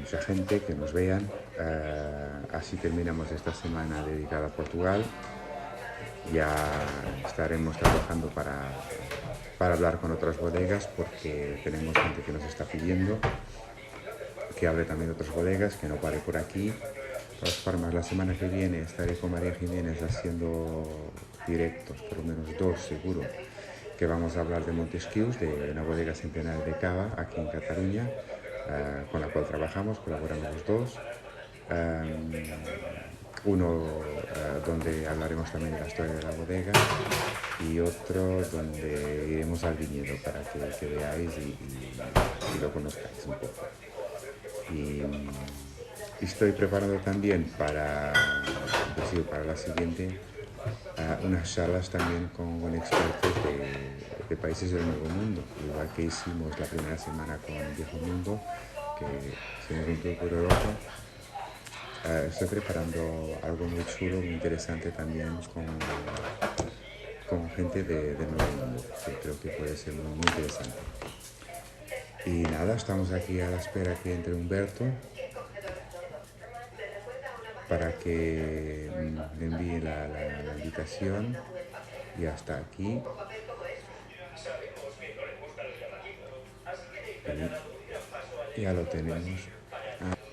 mucha gente, que nos vean. Así terminamos esta semana dedicada a Portugal. Ya estaremos trabajando para hablar con otras bodegas porque tenemos gente que nos está pidiendo que hable también de otras bodegas, que no pare por aquí. De todas formas, la semana que viene estaré con María Jiménez haciendo directos, por lo menos 2 seguro, que vamos a hablar de Montesquieu, de una bodega centenaria de cava aquí en Cataluña, con la cual trabajamos, colaboramos los dos. Uno donde hablaremos también de la historia de la bodega y otro donde iremos al viñedo para que veáis y lo conozcáis un poco. Y estoy preparando también para la siguiente unas charlas también con expertos de países del Nuevo Mundo, igual que hicimos la primera semana con Viejo Mundo, que hicimos un tour por Europa. Estoy preparando algo muy chulo, muy interesante también con gente del Nuevo Mundo, que creo que puede ser muy, muy interesante. Y nada, estamos aquí a la espera que entre Humberto para que me envíe la invitación. Y hasta aquí. Y ya lo tenemos.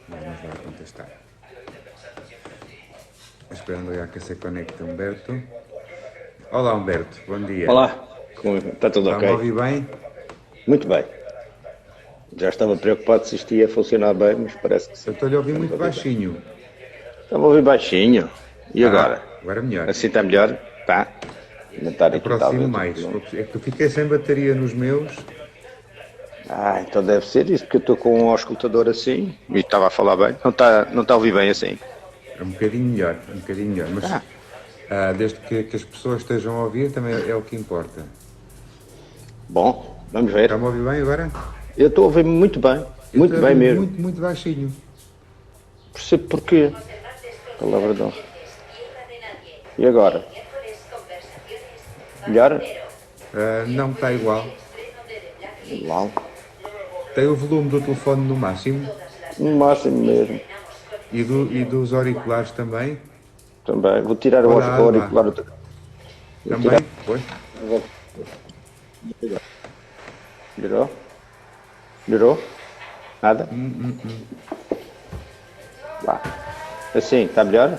Ya nos va a contestar. Esperando ya que se conecte Humberto. Olá Humberto, bom dia. Olá, está tudo ok? Está-me a ouvir bem? Muito bem. Já estava preocupado se isto ia funcionar bem, mas parece que sim. Eu estou-lhe a ouvir muito baixinho. Estava a ouvir baixinho. E agora? Agora é melhor. Assim está melhor? Tá. Aproximo mais. É que eu fiquei sem bateria nos meus. Então deve ser isso, porque eu estou com um auscultador assim e estava a falar bem. Não está a ouvir bem assim? É um bocadinho melhor, mas desde que as pessoas estejam a ouvir também é o que importa. Bom, vamos ver. Está-me a ouvir bem agora? Eu estou a ouvir muito bem, muito bem mesmo. Muito, muito baixinho. Percebo porquê. Palavra de honra. E agora? Melhor? Não, está igual. Igual. Tem o volume do telefone no máximo? No máximo mesmo. E dos auriculares também? Também. Vou tirar o auricular. Também? Pois. Melhorou? Melhorou? Nada? Vá. Assim, está melhor?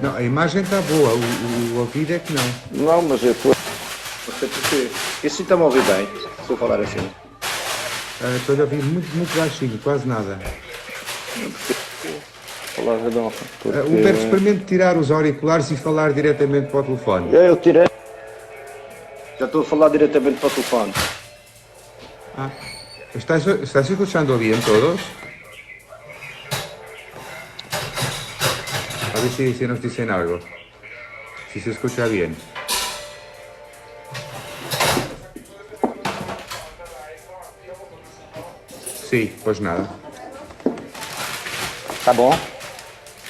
Não, a imagem está boa, o ouvido é que não. Não, mas eu estou... Não sei porquê. E assim está-me a ouvir bem, se eu falar assim? Estou a ouvir muito, muito baixinho, quase nada. Palavra de honra. Humberto, experimente tirar os auriculares e falar diretamente para o telefone. Eu tirei. Já estou a falar diretamente para o telefone. ¿Estás escuchando bien todos? A ver si nos dicen algo. Si se escucha bien. Sí, pues nada. Tá bom?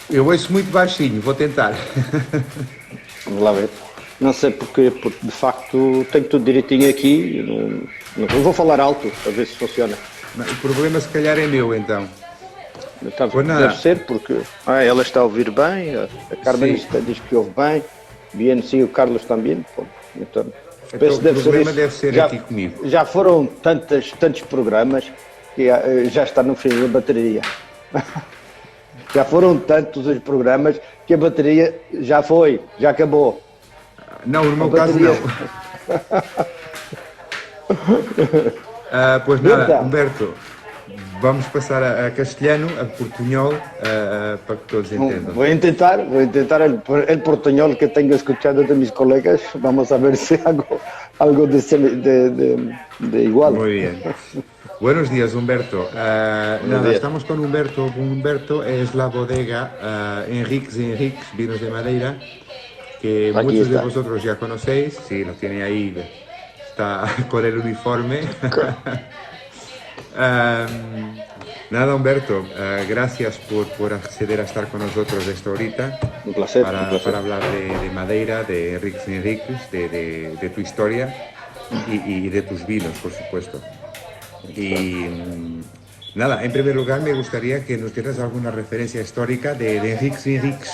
Eu ouço muito baixinho, vou tentar. Vamos lá ver. Não sei porquê, porque de facto tenho tudo direitinho aqui. Não vou falar alto, a ver se funciona. O problema se calhar é meu então. Deve ser porque ela está a ouvir bem, a Carmen diz que ouve bem, bien, sim, o Carlos também. Então o problema deve ser aqui comigo. Já foram tantos programas que já está no fim a bateria. Já foram tantos os programas que a bateria já foi, já acabou. Não, no meu caso não. Pois nada, então, Humberto, vamos passar a castelhano, a portunhol, para que todos entendam. Voy a intentar el portuñol que tengo escuchado de mis colegas. Vamos a ver si hago algo de igual. Muy bien. Buenos días, Humberto. Estamos con Humberto. Humberto es la bodega Enriques Vinos de Madeira, que Aquí muchos está. de vosotros ya conocéis. Sí, lo tiene ahí, está con el uniforme. Nada, Humberto, gracias por acceder a estar con nosotros esta horita. Un placer. Para hablar de Madeira, de Enriques, de tu historia y de tus vinos, por supuesto. Y Nada, en primer lugar me gustaría que nos dieras alguna referencia histórica de Enrics y Enrics.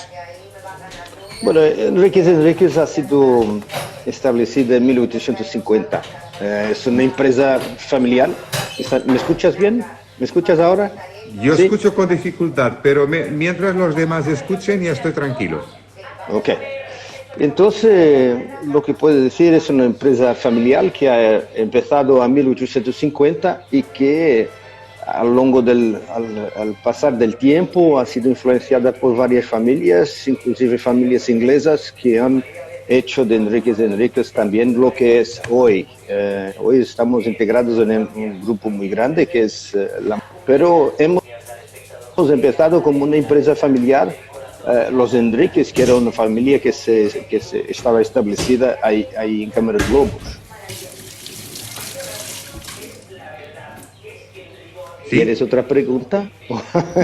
Bueno, Enríquez ha sido establecida en 1850. Es una empresa familiar. ¿Me escuchas bien? ¿Me escuchas ahora? Yo ¿Sí? escucho con dificultad, pero mientras los demás escuchen ya estoy tranquilo. Ok. Entonces, lo que puedo decir es una empresa familiar que ha empezado en 1850 y que al pasar del tiempo ha sido influenciada por varias familias, inclusive familias inglesas que han hecho de Enríquez también lo que es hoy. Hoy estamos integrados en un grupo muy grande que es Pero hemos empezado como una empresa familiar, los Enríquez, que era una familia que estaba establecida ahí en Câmara de Lobos. ¿Sí? ¿Quieres otra pregunta?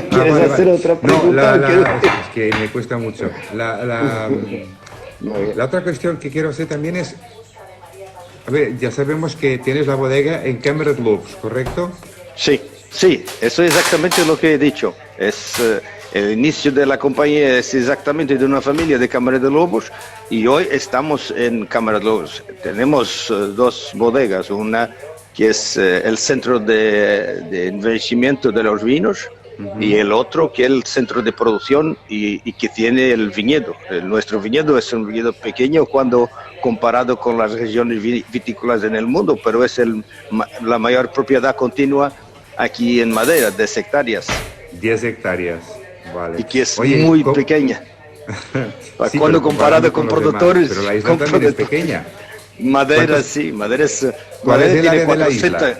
¿Quieres hacer otra No, pregunta? es que me cuesta mucho. La otra cuestión que quiero hacer también es, a ver, ya sabemos que tienes la bodega en Câmara de Lobos, ¿correcto? Sí, sí, eso es exactamente lo que he dicho. El inicio de la compañía es exactamente de una familia de Câmara de Lobos y hoy estamos en Câmara de Lobos. Tenemos dos bodegas, una que es el centro de envejecimiento de los vinos y el otro que es el centro de producción y que tiene el viñedo. Nuestro viñedo es un viñedo pequeño cuando comparado con las regiones vitícolas en el mundo, pero es la mayor propiedad continua aquí en Madeira, 10 hectáreas. 10 hectáreas, vale. Y que es muy pequeña. Sí, cuando comparado con productores. Pero la isla también es pequeña. Madeira, sí, Madeira es. ¿Cuál es el tiene área de la 400. isla?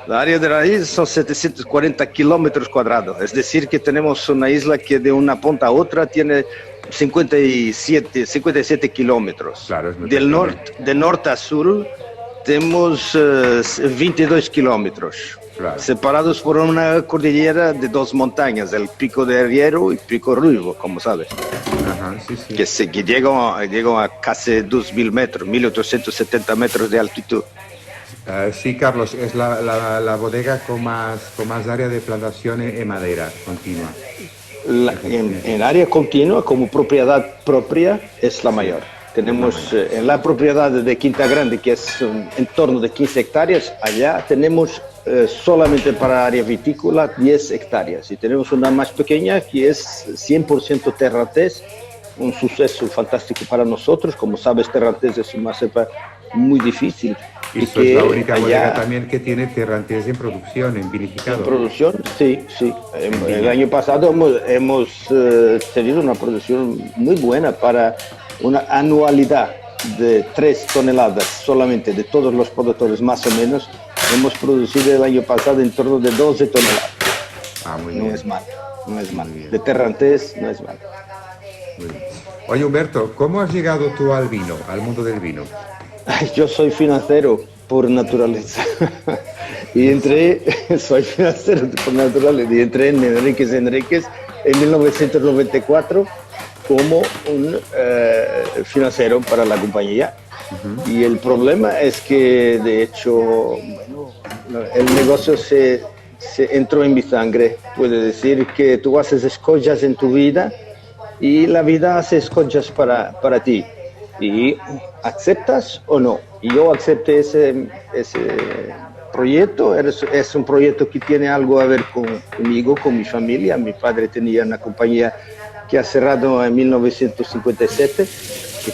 La área de la isla son 740 kilómetros cuadrados. Es decir, que tenemos una isla que de una punta a otra tiene 57 kilómetros. Claro, es muy de pequeña. norte a sur tenemos 22 kilómetros. Claro. Separados por una cordillera de dos montañas, el Pico de Arriero y Pico Ruivo, como sabes. Ajá, sí, sí. Que llegan a casi 2.000 metros, 1.870 metros de altitud. Sí, Carlos, es la bodega con más área de plantación en madera continua. En área continua, como propiedad propia, es la mayor. Tenemos en la propiedad de Quinta Grande, que es en torno de 15 hectáreas, allá tenemos solamente para área vitícola 10 hectáreas. Y tenemos una más pequeña que es 100% Terrantés, un suceso fantástico para nosotros. Como sabes, Terrantés es una cepa muy difícil. Y es la única bodega también que tiene Terrantés en producción, en vinificado. En producción, sí, sí. El año pasado hemos tenido una producción muy buena para una anualidad de 3 toneladas solamente de todos los productores, más o menos. Hemos producido el año pasado en torno de 12 toneladas. Muy bien. No es mal, no es mal. De Terrantés no es mal. Muy bien. Oye, Humberto, ¿cómo has llegado tú al vino, al mundo del vino? Yo soy financiero por naturaleza. Soy financiero por naturaleza y entré en Enríquez en 1994 como un financiero para la compañía. Y el problema es que, de hecho, el negocio se entró en mi sangre. Puede decir que tú haces escollas en tu vida y la vida hace escollas para ti. Y aceptas o no. Y yo acepté ese proyecto. Es un proyecto que tiene algo a ver conmigo, con mi familia. Mi padre tenía una compañía que ha cerrado en 1957,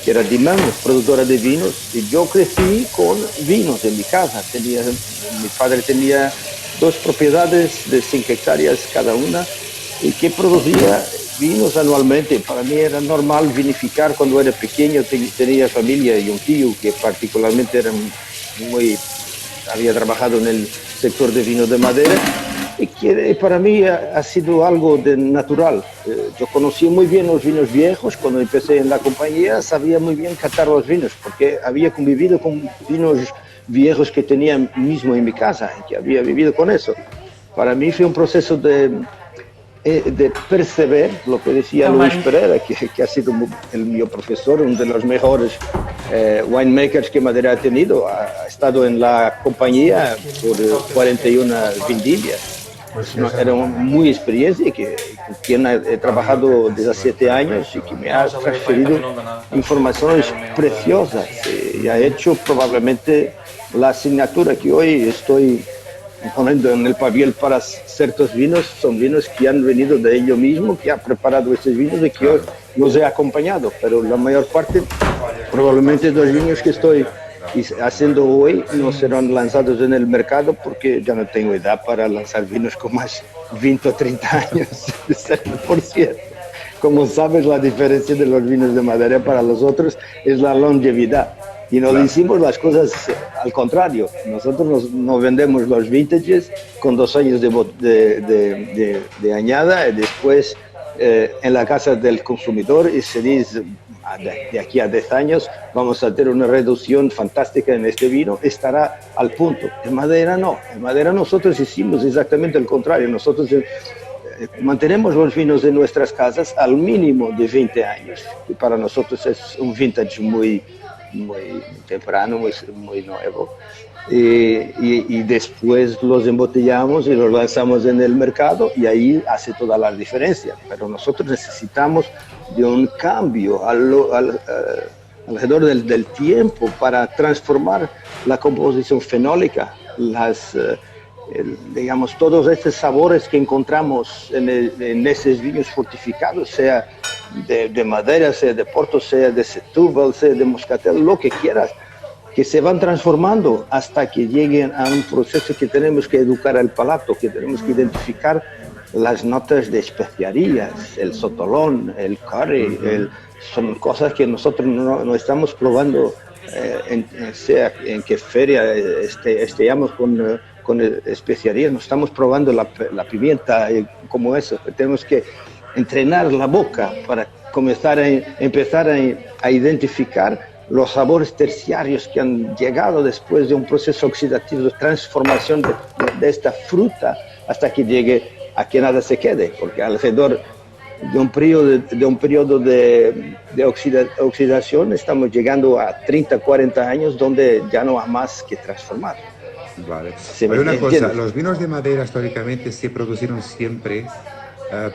que era Diman, productora de vinos. Y yo crecí con vinos en mi casa. Mi padre tenía 2 propiedades de 5 hectáreas cada una y que producía vinos anualmente. Para mí era normal vinificar cuando era pequeño. Tenía familia y un tío que particularmente había trabajado en el sector de vino de madera y que para mí ha sido algo natural. Yo conocí muy bien los vinos viejos. Cuando empecé en la compañía sabía muy bien catar los vinos porque había convivido con vinos viejos que tenía mismo en mi casa y que había vivido con eso. Para mí fue un proceso de perceber lo que decía Luis Pereira, que ha sido mi profesor, uno de los mejores winemakers que Madeira ha tenido. Ha estado en la compañía por 41 vendimias Pues sí, No, esa es era la muy experiencia y que, con quien he trabajado desde 7 años y que me ha transferido informaciones preciosas y ha hecho probablemente la asignatura que hoy estoy poniendo en el papel para ciertos vinos. Son vinos que han venido de ellos mismos, que ha preparado estos vinos y que hoy Claro. los he acompañado, pero la mayor parte, probablemente los vinos que estoy haciendo hoy no serán lanzados en el mercado porque ya no tengo edad para lanzar vinos con más 20 o 30 años, por cierto. Como sabes, la diferencia de los vinos de madera para los otros es la longevidad. Y no Claro. decimos las cosas al contrario. Nosotros no vendemos los vintages con 2 años de añada y después en la casa del consumidor y se dice de aquí a 10 años vamos a tener una reducción fantástica en este vino, estará al punto. En madera no, en madera nosotros hicimos exactamente el contrario. Nosotros mantenemos los vinos de nuestras casas al mínimo de 20 años, que para nosotros es un vintage muy temprano, muy nuevo. Y después los embotellamos y los lanzamos en el mercado y ahí hace toda la diferencia. Pero nosotros necesitamos de un cambio alrededor del tiempo para transformar la composición fenólica, digamos, todos estos sabores que encontramos en esos vinos fortificados, sea de madera, sea de Porto, sea de Setúbal, sea de Moscatel, lo que quieras, que se van transformando hasta que lleguen a un proceso que tenemos que educar al palato, que tenemos que identificar las notas de especiarías, el sotolón, el curry, son cosas que nosotros no estamos probando, sea en qué feria estemos con especiarías, no estamos probando la pimienta como eso. Tenemos que entrenar la boca para empezar a identificar los sabores terciarios que han llegado después de un proceso oxidativo de transformación de esta fruta hasta que llegue a que nada se quede, porque alrededor de un periodo de oxidación estamos llegando a 30, 40 años donde ya no hay más que transformar. Vale. ¿Se Hay una cosa, entiendes? los vinos de madera históricamente se produjeron siempre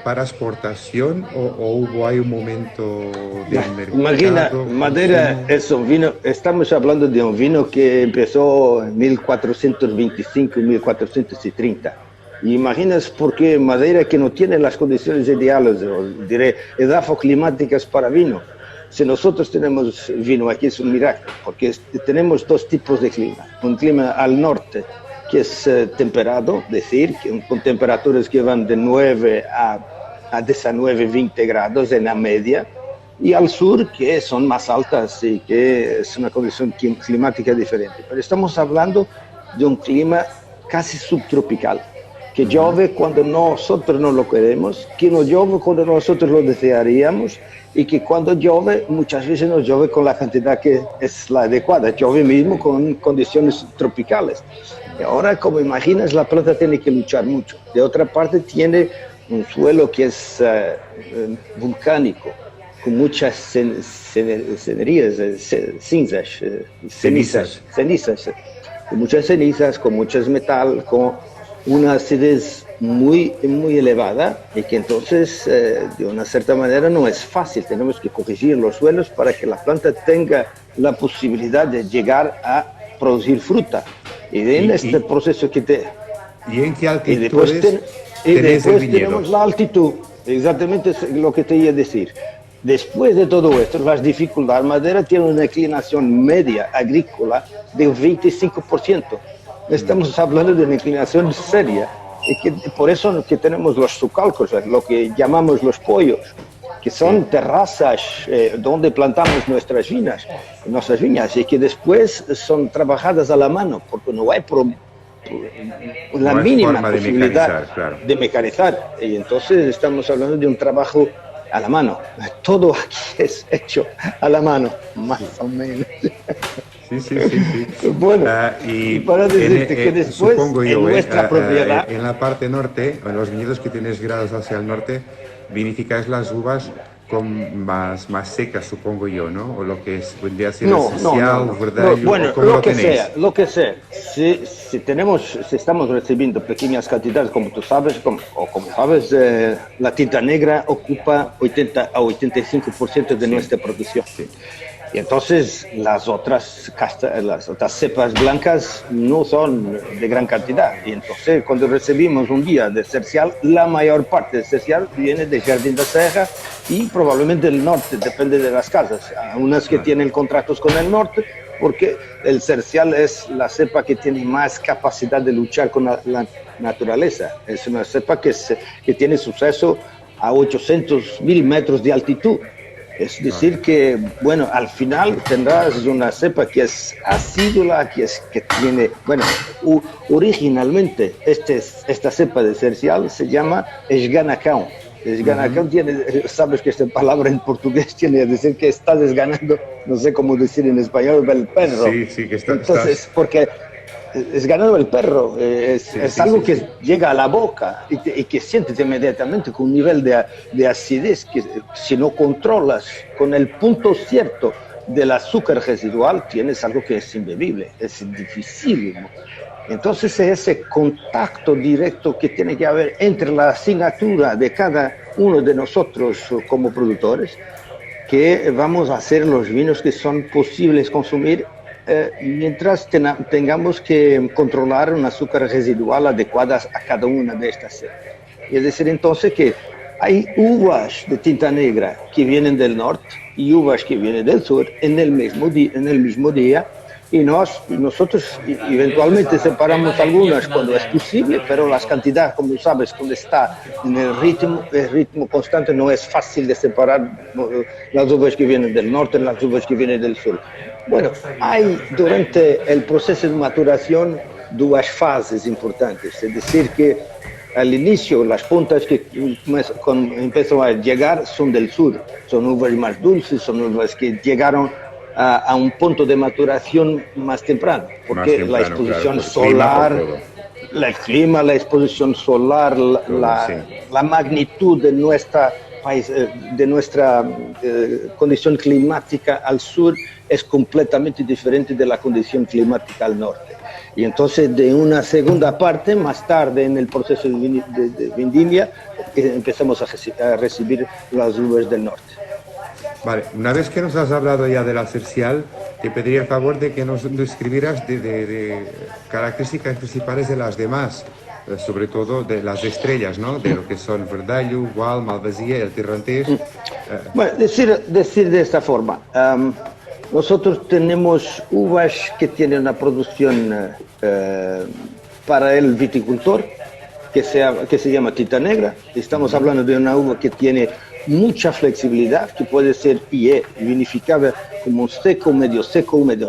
para exportación o hay un momento del mercado. Imagina, madera es un vino, estamos hablando de un vino que empezó en 1425, 1430. Y imaginas por qué madera que no tiene las condiciones ideales, diré, edafoclimáticas para vino. Si nosotros tenemos vino aquí es un milagro, porque tenemos dos tipos de clima. Un clima al norte, que es temperado, es decir, con temperaturas que van de 9 a 19, 20 grados en la media, y al sur, que son más altas y que es una condición climática diferente. Pero estamos hablando de un clima casi subtropical, que llueve cuando nosotros no lo queremos, que no llueve cuando nosotros lo desearíamos, y que cuando llueve, muchas veces no llueve con la cantidad que es la adecuada, llueve mismo con condiciones tropicales. Y ahora, como imaginas, la planta tiene que luchar mucho. De otra parte, tiene un suelo que es volcánico, con muchas cenizas, con muchas cenizas, con muchas metal, con una acidez muy elevada y que entonces de una cierta manera no es fácil. Tenemos que corregir los suelos para que la planta tenga la posibilidad de llegar a producir fruta. Y en este proceso que ¿Y en qué altitudes y después tenemos la altitud, exactamente lo que te iba a decir. Después de todo esto, las dificultades, madera tiene una inclinación media agrícola de un 25%. Estamos hablando de una inclinación seria, y que por eso que tenemos los sucalcos, lo que llamamos los pollos, que son terrazas donde plantamos nuestras viñas, y que después son trabajadas a la mano, porque no hay la mínima posibilidad de mecanizar. Y entonces estamos hablando de un trabajo a la mano. Todo aquí es hecho a la mano, más o menos. Sí. Bueno, y para decirte que después supongo yo, en nuestra propiedad... en la parte norte, en los viñedos que tienes grados hacia el norte, vinificáis las uvas más secas, supongo yo, ¿no? O lo que es, vendría a ser No, esencial, no. ¿verdad? Bueno, ¿Cómo lo lo que tenéis? sea, lo que sea. Si estamos recibiendo pequeñas cantidades, como tú sabes, como sabes, la tinta negra ocupa 80 a 85% de Sí, nuestra producción. sí. Y entonces las otras cepas blancas no son de gran cantidad. Y entonces cuando recibimos un día de cercial, la mayor parte de cercial viene de Jardín de Serra y probablemente del norte, depende de las casas. Unas que Vale. tienen contratos con el norte, porque el cercial es la cepa que tiene más capacidad de luchar con la naturaleza. Es una cepa que tiene suceso a 800.000 metros de altitud. Es decir, Vale. que, bueno, al final tendrás una cepa que es acídula, que tiene, bueno, originalmente esta cepa de cercial se llama esganacão. Esganacão tiene, sabes que esta palabra en portugués tiene que decir que estás desganando, no sé cómo decir en español, el perro. Sí, sí, que estás. Entonces, porque es ganado el perro, Sí, es sí, algo sí, que sí. llega a la boca y que sientes inmediatamente con un nivel de acidez que si no controlas con el punto cierto del azúcar residual, tienes algo que es imbebible, es dificilísimo. Entonces ese contacto directo que tiene que haber entre la asignatura de cada uno de nosotros como productores, que vamos a hacer los vinos que son posibles consumir mientras tengamos que controlar un azúcar residual adecuada a cada una de estas cepas. Es decir, entonces que hay uvas de tinta negra que vienen del norte y uvas que vienen del sur en el mismo día y nosotros eventualmente separamos algunas cuando es posible, pero las cantidades, como sabes, cuando está en el ritmo constante, no es fácil de separar las uvas que vienen del norte y las uvas que vienen del sur. Bueno, hay durante el proceso de maturación dos fases importantes, es decir, que al inicio las puntas que empiezan a llegar son del sur, son uvas más dulces, son uvas que llegaron a un punto de maturación más temprano, Más porque la temprano, claro, exposición por clima, por solar, todo. el clima, la exposición solar, Todo, sí. la magnitud de nuestra condición climática al sur es completamente diferente de la condición climática al norte. Y entonces de una segunda parte, más tarde en el proceso de vendimia, empezamos a recibir las uvas del norte. Vale, una vez que nos has hablado ya de la cercial, te pediría el favor de que nos describieras de características principales de las demás, sobre todo de las estrellas, ¿no? De lo que son Verdallo, Gual, Malvasia, el Terrantés. Bueno, decir de esta forma, nosotros tenemos uvas que tienen una producción para el viticultor que se llama tinta negra. Estamos hablando de una uva que tiene mucha flexibilidad, que puede ser vinificada como seco, medio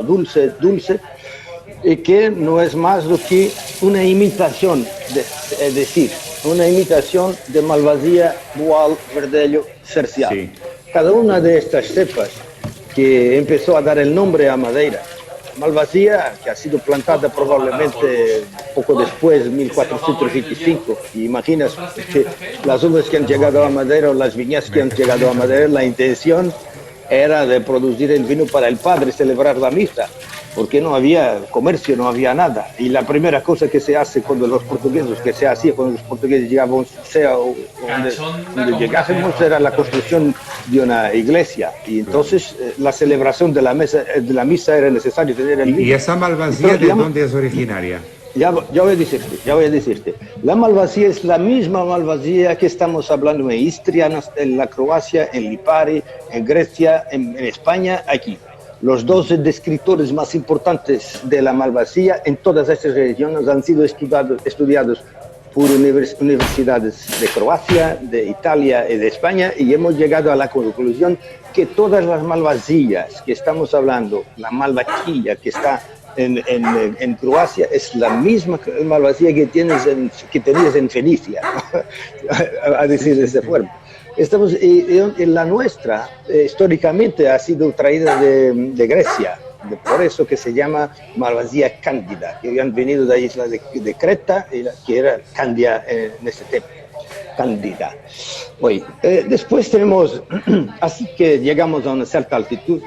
dulce, y que no es más do que una imitación, es decir, una imitación de Malvasia, Boal, Verdelho, Cercial. Sí. Cada una de estas cepas que empezó a dar el nombre a Madeira. Malvasia, que ha sido plantada probablemente poco después, 1425. Y imaginas que las uvas que han llegado a Madeira, o las viñas que han llegado a Madeira, la intención era de producir el vino para el padre, celebrar la misa, porque no había comercio, no había nada. Y la primera cosa que se hace cuando los portugueses llegaban, sea donde llegásemos, era la construcción de una iglesia. Y entonces la celebración de la misa era necesario tener el vino. ¿Y esa Malvasia de dónde es originaria? Ya voy a decirte. La Malvasia es la misma Malvasia que estamos hablando en Istria, en la Croacia, en Lipari, en Grecia, en España, aquí. Los dos descriptores más importantes de la Malvasia en todas estas regiones han sido estudiados por universidades de Croacia, de Italia y de España, y hemos llegado a la conclusión que todas las Malvasias que estamos hablando, la Malvaquilla que está en Croacia, es la misma Malvasia que tenías en Fenicia, a decir de esa forma. En la nuestra, históricamente, ha sido traída de Grecia, por eso que se llama Malvasia cándida, que han venido de la isla de Creta, que era Candia en ese tiempo. candida. Hoy, después tenemos, así que llegamos a una cierta altitud,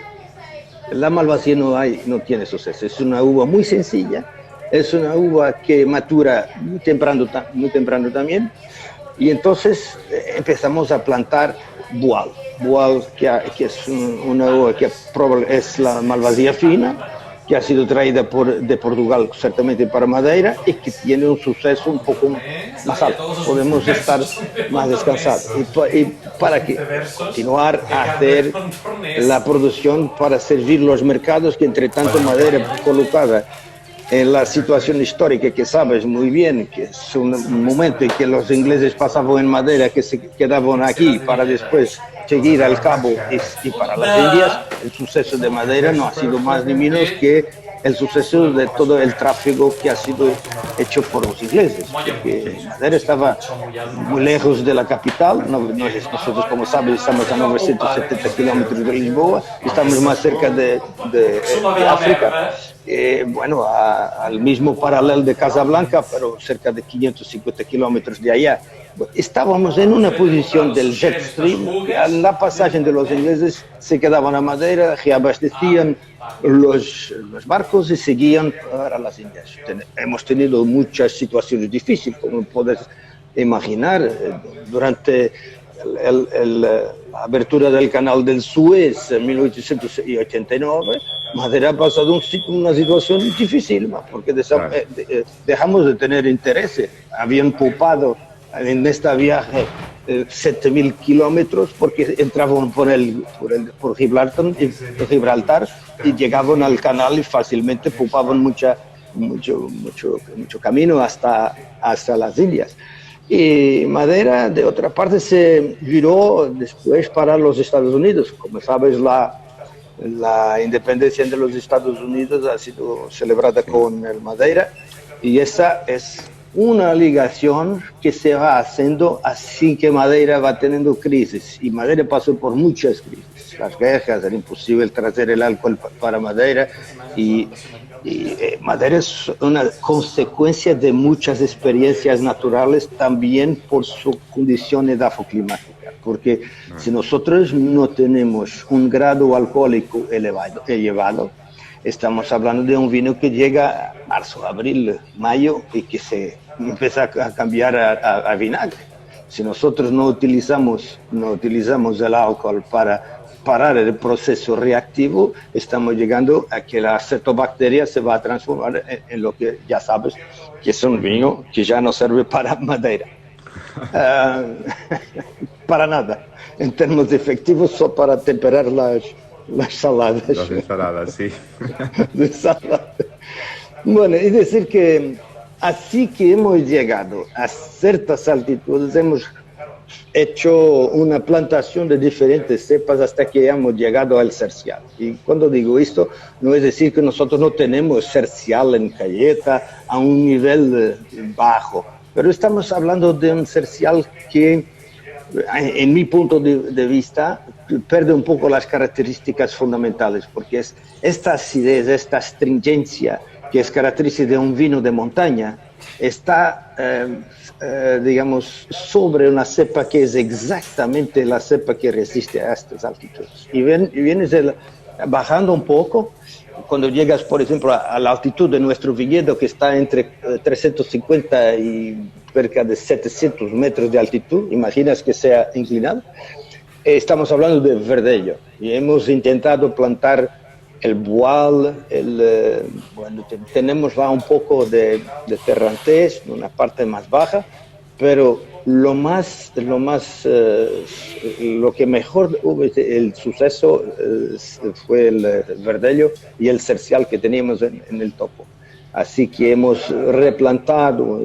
la Malvasía no tiene suceso. Es una uva muy sencilla, es una uva que matura muy temprano también, y entonces empezamos a plantar Boal. Boal, que es una uva que es la Malvasía fina, que ha sido traída de Portugal certamente para Madeira y que tiene un suceso un poco más alto. Podemos estar más descansados. Y para que continuar a hacer la producción para servir los mercados que entre tanto Madeira colocada en la situación histórica que sabes muy bien, que es un momento en que los ingleses pasaban en Madeira, que se quedaban aquí para después seguir al Cabo y para las Indias, el suceso de Madeira no ha sido más ni menos que el suceso de todo el tráfico que ha sido hecho por los ingleses, porque Madeira estaba muy lejos de la capital. Nosotros, como sabes, estamos a 970 kilómetros de Lisboa, estamos más cerca de África. Bueno, al mismo paralelo de Casablanca, pero cerca de 550 kilómetros de allá. Estábamos en una posición del jet stream, que a la pasaje de los ingleses se quedaban a Madeira, reabastecían los barcos y seguían para las Indias. Hemos tenido muchas situaciones difíciles, como puedes imaginar, durante la abertura del canal del Suez en 1889, Madeira ha pasado una situación difícil, porque dejamos de tener interés. Habían poupado en este viaje 7.000 kilómetros porque entraban por Gibraltar y llegaban al canal y fácilmente poupaban mucho camino hasta las Indias. Y Madeira, de otra parte, se giró después para los Estados Unidos. Como sabes, la independencia de los Estados Unidos ha sido celebrada con el Madeira, y esa es una ligación que se va haciendo así que Madeira va teniendo crisis. Y Madeira pasó por muchas crisis. Las guerras, era imposible traer el alcohol para Madeira, y Madeira es una consecuencia de muchas experiencias naturales, también por su condición edafoclimática, porque si nosotros no tenemos un grado alcohólico elevado, estamos hablando de un vino que llega a marzo, abril, mayo, y que se empieza a cambiar a vinagre. Si nosotros no utilizamos el alcohol para parar el proceso reactivo, estamos llegando a que la acetobacteria se va a transformar en lo que ya sabes, que es un vino que ya no sirve para Madeira. Para nada. En términos de efectivos, solo para temperar las saladas. Las ensaladas, sí. Bueno, es decir que así que hemos llegado a ciertas altitudes, hemos hecho una plantación de diferentes cepas hasta que hemos llegado al cercial. Y cuando digo esto, no es decir que nosotros no tenemos cercial en Calheta a un nivel bajo, pero estamos hablando de un cercial que, en mi punto de vista, pierde un poco las características fundamentales, porque es esta acidez, esta astringencia que es característica de un vino de montaña, está, digamos, sobre una cepa que es exactamente la cepa que resiste a estas altitudes. Y vienes bajando un poco, cuando llegas, por ejemplo, a la altitud de nuestro viñedo, que está entre 350 y cerca de 700 metros de altitud, imaginas que sea inclinado, estamos hablando de Verdelho, y hemos intentado plantar el Boal, bueno, tenemos un poco de Terrantés, una parte más baja, pero lo que mejor hubo el suceso fue el Verdelho y el cercial que teníamos en el topo. Así que hemos replantado,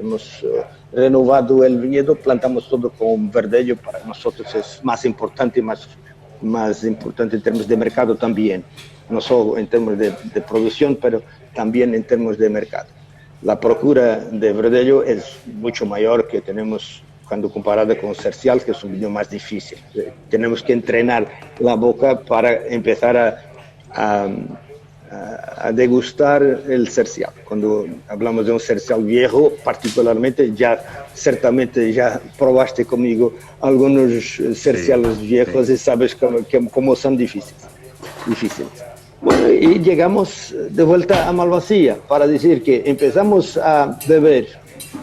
hemos renovado el viñedo, plantamos todo con Verdelho. Para nosotros es más importante en términos de mercado también, no solo en términos de producción, pero también en términos de mercado. La procura de Verdelho es mucho mayor que tenemos cuando comparada con cercial, que es un vino más difícil. Tenemos que entrenar la boca para empezar a a degustar el cercial. Cuando hablamos de un cercial viejo, particularmente, ya ciertamente ya probaste conmigo algunos cerciales viejos y sabes cómo son difíciles. Bueno, y llegamos de vuelta a Malvasía para decir que empezamos a beber,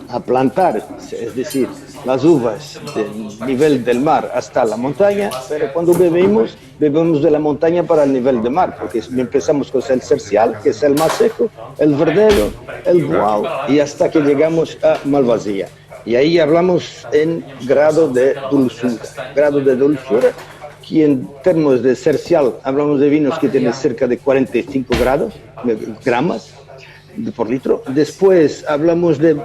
a plantar, es decir, las uvas del nivel del mar hasta la montaña, pero cuando bebemos de la montaña para el nivel del mar, porque empezamos con el cercial, que es el más seco, el verdelo, el boao, y hasta que llegamos a Malvasía. Y ahí hablamos en grado de dulzura, que en términos de cercial hablamos de vinos que tienen cerca de 45 gramos por litro. Después hablamos de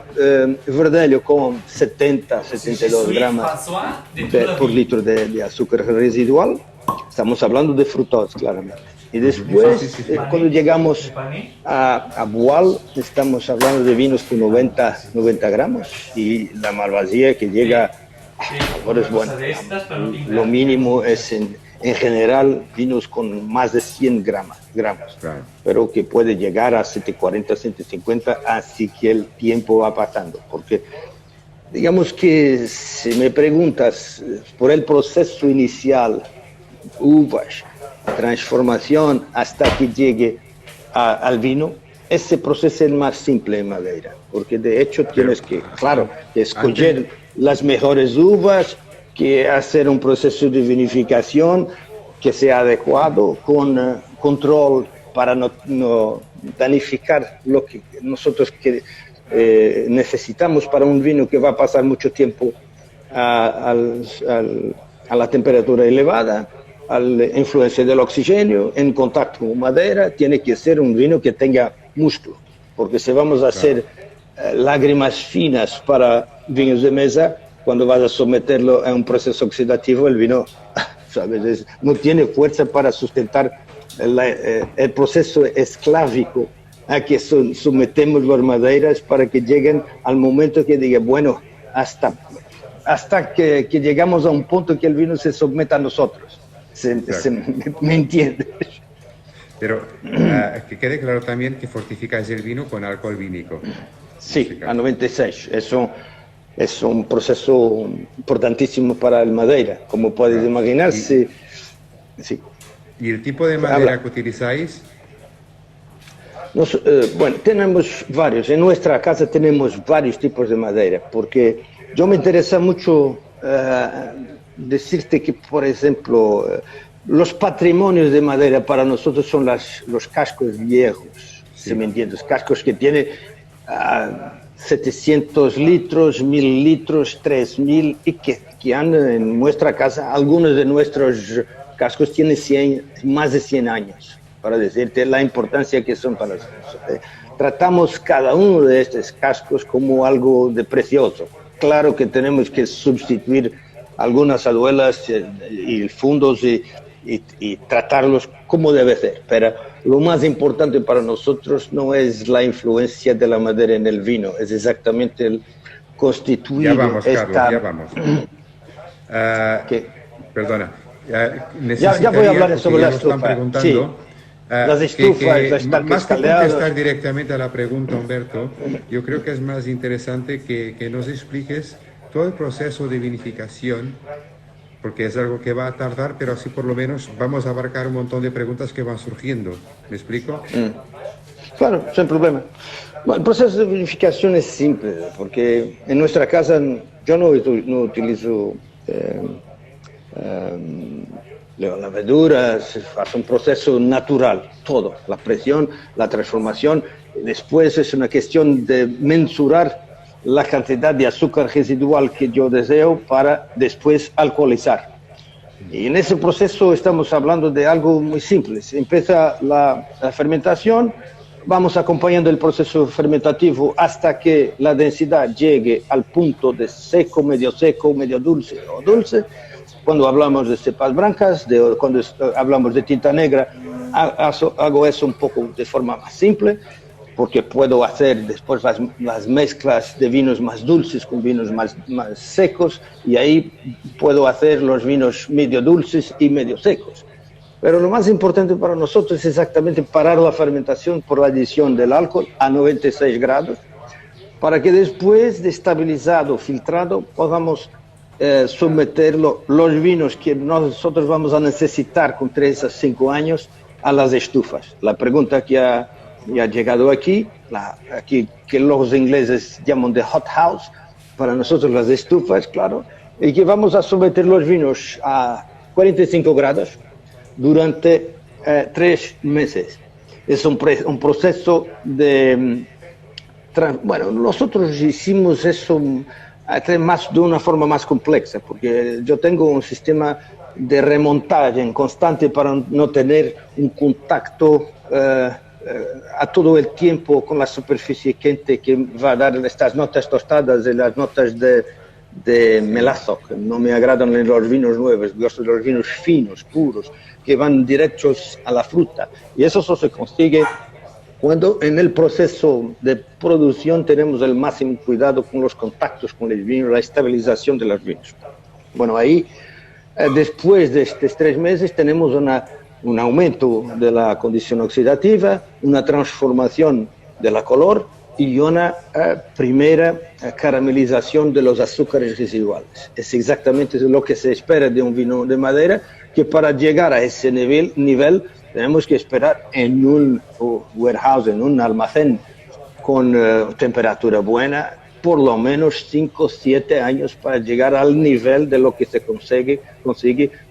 verdelho con 72 gramos por litro de azúcar residual. Estamos hablando de frutos, claramente. Y después, cuando llegamos a Boal, estamos hablando de vinos con 90 gramos y la Malvasía que llega. Ahora es bueno, lo mínimo es en general vinos con más de 100 gramos, pero que puede llegar a 140, 150, así que el tiempo va pasando, porque digamos que si me preguntas por el proceso inicial, uvas, transformación hasta que llegue al vino, ese proceso es el más simple en Madeira, porque de hecho tienes que, claro, escoger las mejores uvas, que hacer un proceso de vinificación que sea adecuado, con control para no danificar lo que nosotros necesitamos para un vino que va a pasar mucho tiempo a la temperatura elevada, a la influencia del oxígeno, en contacto con madera. Tiene que ser un vino que tenga músculo, porque si vamos a hacer lágrimas finas para vinos de mesa, cuando vas a someterlo a un proceso oxidativo, el vino, ¿sabes?, no tiene fuerza para sustentar el proceso esclávico a que sometemos las maderas para que lleguen al momento que diga, bueno, hasta que llegamos a un punto que el vino se someta a nosotros. ¿Me entiendes? Pero que quede claro también que fortificáis el vino con alcohol vínico. Sí, a 96. Es un proceso importantísimo para el madera, como puedes imaginarse. Sí. ¿Y el tipo de madera que utilizáis? Bueno, tenemos varios. En nuestra casa tenemos varios tipos de madera, porque yo me interesa mucho decirte que, por ejemplo, los patrimonios de madera para nosotros son los cascos viejos, ¿sí me entiendes? Cascos que tienen 700 litros, 1000 litros, 3000 y que andan en nuestra casa. Algunos de nuestros cascos tienen más de 100 años, para decirte la importancia que son para nosotros. Tratamos cada uno de estos cascos como algo de precioso. Claro que tenemos que sustituir algunas aduelas y fundos y tratarlos como debe ser, pero lo más importante para nosotros no es la influencia de la madera en el vino, es exactamente el constituir. Ya vamos, Carlos, ya vamos. Perdona. Ya voy a hablar sobre la estufa. Sí, las estufas, las más que contestar directamente a la pregunta, Humberto, yo creo que es más interesante que nos expliques todo el proceso de vinificación, porque es algo que va a tardar, pero así por lo menos vamos a abarcar un montón de preguntas que van surgiendo. ¿Me explico? Claro, sin problema. Bueno, el proceso de vinificación es simple, porque en nuestra casa yo no utilizo levaduras, es un proceso natural, todo, la presión, la transformación. Después es una cuestión de mensurar la cantidad de azúcar residual que yo deseo para después alcoholizar. Y en ese proceso estamos hablando de algo muy simple. Empieza la fermentación, vamos acompañando el proceso fermentativo hasta que la densidad llegue al punto de seco, medio dulce o dulce. Cuando hablamos de cepas blancas, cuando hablamos de tinta negra, hago eso un poco de forma más simple, porque puedo hacer después las mezclas de vinos más dulces con vinos más secos, y ahí puedo hacer los vinos medio dulces y medio secos. Pero lo más importante para nosotros es exactamente parar la fermentación por la adición del alcohol a 96 grados, para que después de estabilizado, filtrado, podamos someterlo, los vinos que nosotros vamos a necesitar con 3 a 5 años, a las estufas. La pregunta que ha llegado aquí, aquí que los ingleses llaman de hot house, para nosotros las estufas, claro, y que vamos a someter los vinos a 45 grados durante 3 meses. Es un proceso de... Bueno, nosotros hicimos eso de una forma más compleja, porque yo tengo un sistema de remontaje en constante para no tener un contacto a todo el tiempo con la superficie quente que va a dar estas notas tostadas y las notas de melazo, que no me agradan en los vinos nuevos, los vinos finos, puros, que van directos a la fruta. Y eso se consigue cuando en el proceso de producción tenemos el máximo cuidado con los contactos con el vino, la estabilización de los vinos. Bueno, ahí después de estos 3 meses tenemos un aumento de la condición oxidativa, una transformación de la color y una primera caramelización de los azúcares residuales. Es exactamente lo que se espera de un vino de madera, que para llegar a ese nivel tenemos que esperar en un warehouse, en un almacén con temperatura buena, por lo menos 5 o 7 años para llegar al nivel de lo que se consigue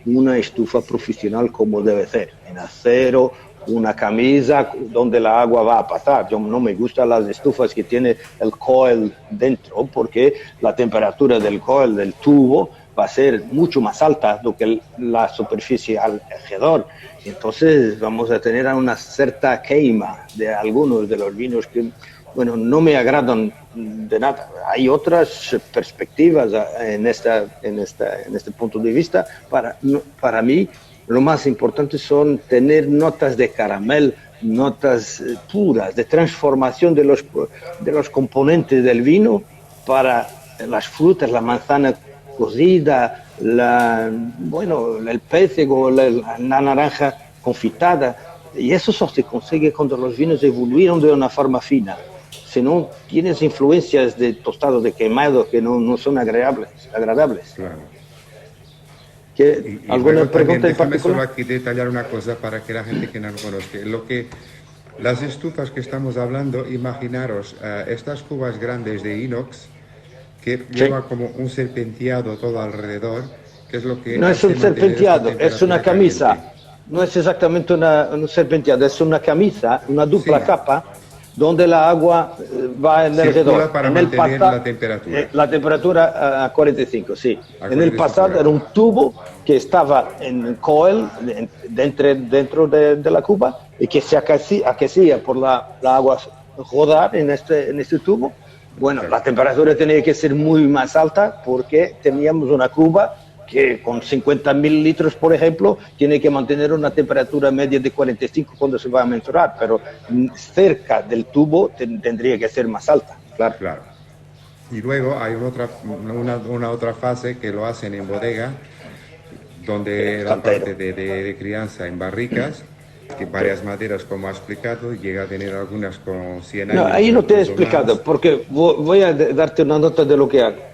una estufa profesional como debe ser, en acero, una camisa donde la agua va a pasar. Yo no me gustan las estufas que tiene el coil dentro, porque la temperatura del coil, del tubo, va a ser mucho más alta do que la superficie alrededor. Entonces vamos a tener una cierta queima de algunos de los vinos que, bueno, no me agradan de nada. Hay otras perspectivas en este punto de vista. Para mí, lo más importante son tener notas de caramel, notas puras, de transformación de los componentes del vino para las frutas, la manzana cocida, el pécego, la naranja confitada. Y eso se consigue cuando los vinos evolucionan de una forma fina. Si no, tienes influencias de tostado, de quemado, que no son agradables. Claro. ¿Alguna pregunta en déjame particular? solo aquí detallar una cosa para que la gente que no lo conozca. Las estufas que estamos hablando, imaginaros estas cubas grandes de inox que lleva como un serpenteado todo alrededor, que es lo que... No es un serpenteado, es una camisa. Caliente. No es exactamente un serpenteado, es una camisa, una dupla capa, donde la agua va en alrededor. Para mantener la temperatura. La temperatura a 45, sí. En el 45 pasado grados. era un tubo que estaba en coil, dentro de la cuba, y que se aquecía por la agua rodar en este tubo. Bueno, la temperatura tenía que ser muy más alta porque teníamos una cuba que con 50.000 litros, por ejemplo, tiene que mantener una temperatura media de 45 cuando se va a mensurar, pero cerca del tubo tendría que ser más alta, claro. Claro. Y luego hay una otra fase que lo hacen en bodega, donde la parte de crianza en barricas, que varias maderas, como ha explicado, llega a tener algunas con 100 años. No, ahí no te he incluso explicado, más. porque voy a darte una nota de lo que hago.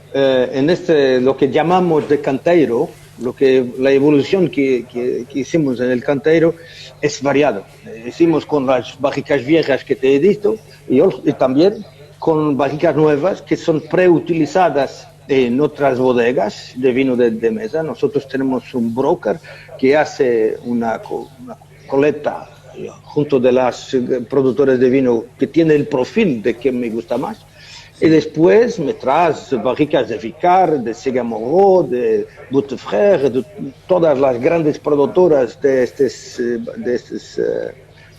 Lo que llamamos de canteiro, la evolución que hicimos en el canteiro es variado. Hicimos con las barricas viejas que te he dicho y también con barricas nuevas que son preutilizadas en otras bodegas de vino de mesa. Nosotros tenemos un broker que hace una coleta junto de las productores de vino que tiene el perfil de que me gusta más. Y después me traes barricas de Vicar, de Segamoró, de Boutefrère, de todas las grandes productoras de estos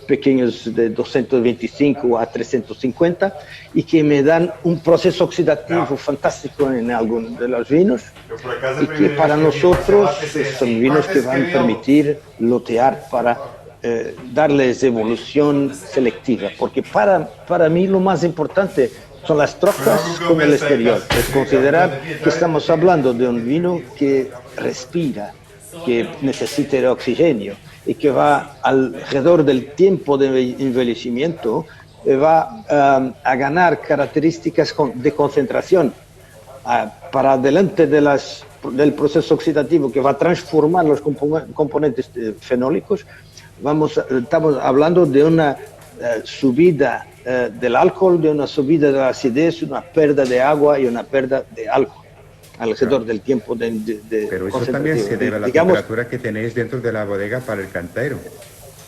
pequeños de 225 a 350 y que me dan un proceso oxidativo fantástico en algunos de los vinos y que para nosotros son vinos que van a permitir lotear para darles evolución selectiva, porque para mí lo más importante son las trocas con el exterior. Es considerar que estamos hablando de un vino que respira, que necesita el oxígeno. y que va alrededor del tiempo de envejecimiento, va a ganar características de concentración para adelante del proceso oxidativo que va a transformar los componentes fenólicos. Estamos hablando de una subida del alcohol, de una subida de la acidez, una pérdida de agua y una pérdida de alcohol alrededor del tiempo de Pero eso también se debe a la temperatura que tenéis dentro de la bodega para el cantero.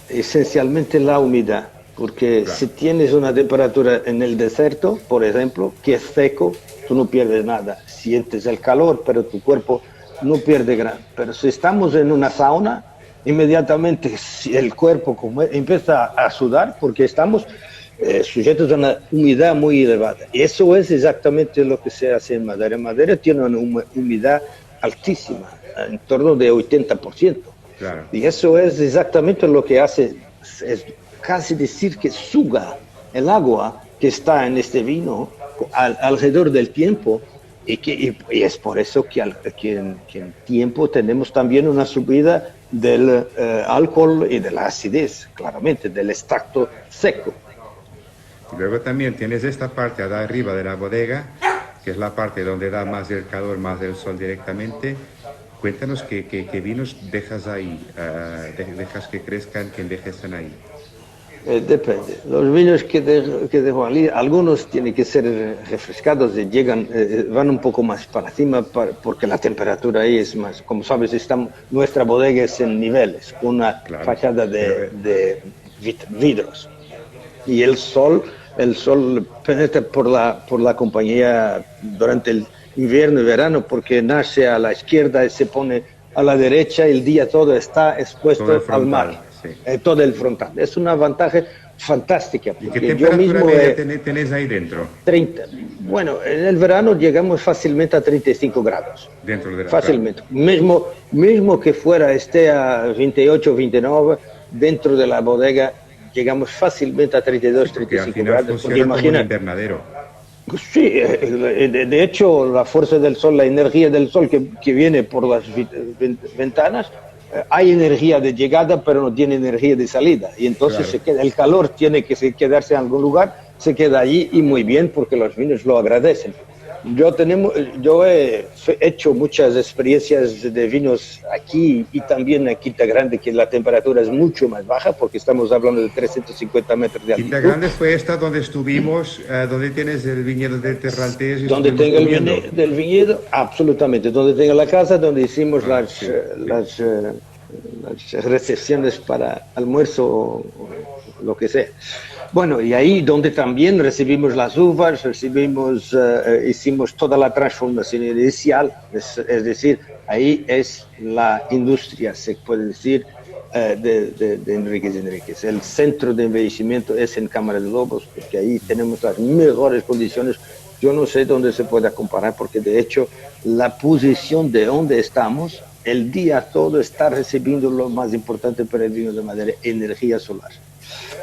Esencialmente la humedad, porque si tienes una temperatura en el desierto, por ejemplo, que es seco, tú no pierdes nada. Sientes el calor, pero tu cuerpo no pierde gran. Pero si estamos en una sauna, inmediatamente el cuerpo empieza a sudar porque estamos sujetos a una humedad muy elevada. Y eso es exactamente lo que se hace en madera. Madera tiene una humedad altísima, en torno de 80%. Claro. Y eso es exactamente lo que hace, es casi decir que suga el agua que está en este vino alrededor del tiempo. Y es por eso que en tiempo tenemos también una subida del alcohol y de la acidez, claramente, del extracto seco. Y luego también tienes esta parte de arriba de la bodega, que es la parte donde da más el calor, más el sol directamente. Cuéntanos qué vinos dejas ahí, dejas que crezcan, que envejezcan ahí. Depende. Los vinos que dejo ahí, algunos tienen que ser refrescados y van un poco más para encima porque la temperatura ahí es más. Como sabes, nuestra bodega es en niveles, con una fachada de vidros. Y el sol penetra por la compañía durante el invierno y verano porque nace a la izquierda y se pone a la derecha, el día todo está expuesto al mar. Sí. Todo el frontal. Es una ventaja fantástica. ¿Y qué temperatura media tenés ahí dentro? 30. Bueno, en el verano llegamos fácilmente a 35 grados. Dentro de la fácilmente. Mismo que esté a 28, 29, dentro de la bodega llegamos fácilmente a 32, 35 grados. Porque imagina un invernadero. Sí, de hecho la fuerza del sol, la energía del sol que viene por las ventanas, hay energía de llegada pero no tiene energía de salida y entonces el calor tiene que quedarse en algún lugar, se queda allí y muy bien porque los vinos lo agradecen. Yo he hecho muchas experiencias de vinos aquí y también en Quinta Grande, que la temperatura es mucho más baja porque estamos hablando de 350 metros de altitud. Quinta Grande fue esta donde estuvimos, donde tienes el viñedo del Terrantés. Donde tengo el viñedo del viñedo, absolutamente. Donde tengo la casa, donde hicimos las recepciones para almuerzo o lo que sea. Bueno, y ahí donde también recibimos las uvas, hicimos toda la transformación inicial, es decir, ahí es la industria, se puede decir, de Enríquez. El centro de envejecimiento es en Cámara de Lobos, porque ahí tenemos las mejores condiciones. Yo no sé dónde se pueda comparar, porque de hecho la posición de donde estamos, el día todo está recibiendo lo más importante para el vino de madera, energía solar.